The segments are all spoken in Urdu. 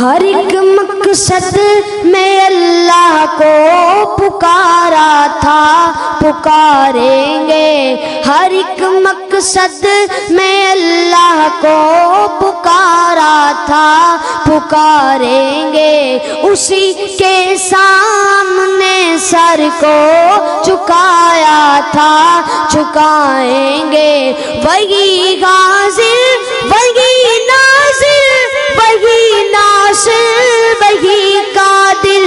ہر ایک مقصد میں اللہ کو پکارا تھا، پکاریں گے۔ ہر ایک مقصد میں اللہ کو پکارا تھا، پکاریں گے۔ اسی کے سامنے سر کو جھکایا تھا، جھکائیں گے۔ وہی غازر، وہی ناصر، وہی ناصر، وہی قادر،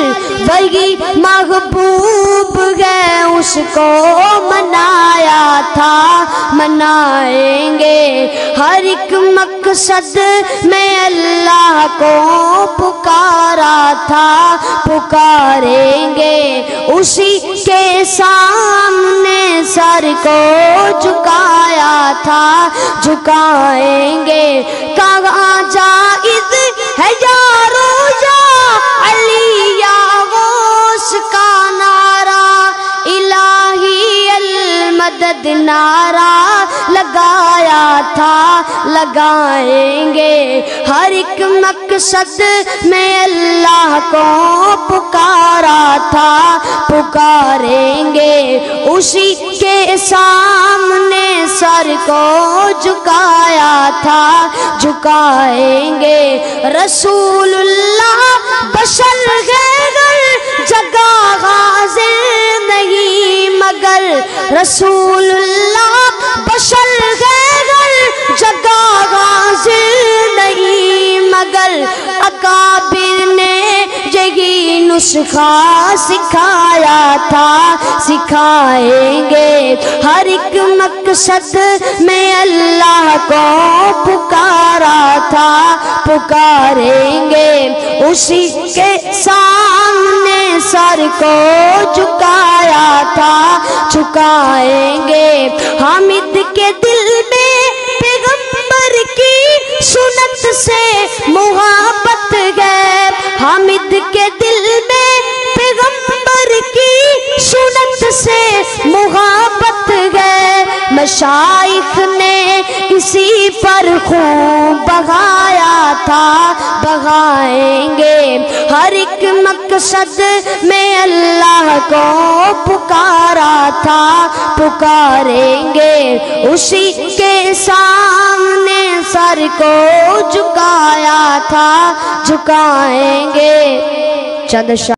وہی محبوب ہے، اس کو منایا تھا، منائیں گے۔ ہر ایک مقصد میں اللہ کو پکارا تھا، پکاریں گے۔ اسی کے سامنے سر کو جھکایا تھا، جھکائیں گے۔ کہاں جائز ہے یارو یا علی یا غوث کا نعرہ، الہی المدد نعرہ لگایا تھا، لگائیں گے۔ ہر ایک مقصد میں اللہ کو پکارا تھا، پکاریں گے۔ اسی کے سامنے سر کو جھکایا تھا، جھکائیں گے۔ رسول اللہ بشر غیر جگہ غازر نہیں مگر، رسول اللہ بشر غیر جگہ غازر نہیں مگر، اکابر نے یہی نسخہ سکھایا تھا، سکھائیں گے۔ ہر ایک مقصد میں اللہ کو پکارا تھا، پکاریں گے۔ اسی کے سامنے سر کو جھکایا تھا، جھکائیں گے۔ حامد کے دل میں پیغمبر کی سنت سے محبت ہے، حامد کے دل میں پیغمبر کی سنت سے محبت ہے۔ مشائخ نے اسی پر خون بہایا تھا، بہائیں گے۔ ہر ایک مقصد میں اللہ کو پکارا تھا، پکاریں گے۔ اسی کے سامنے سر کو جھکایا تھا، جھکائیں گے۔ چند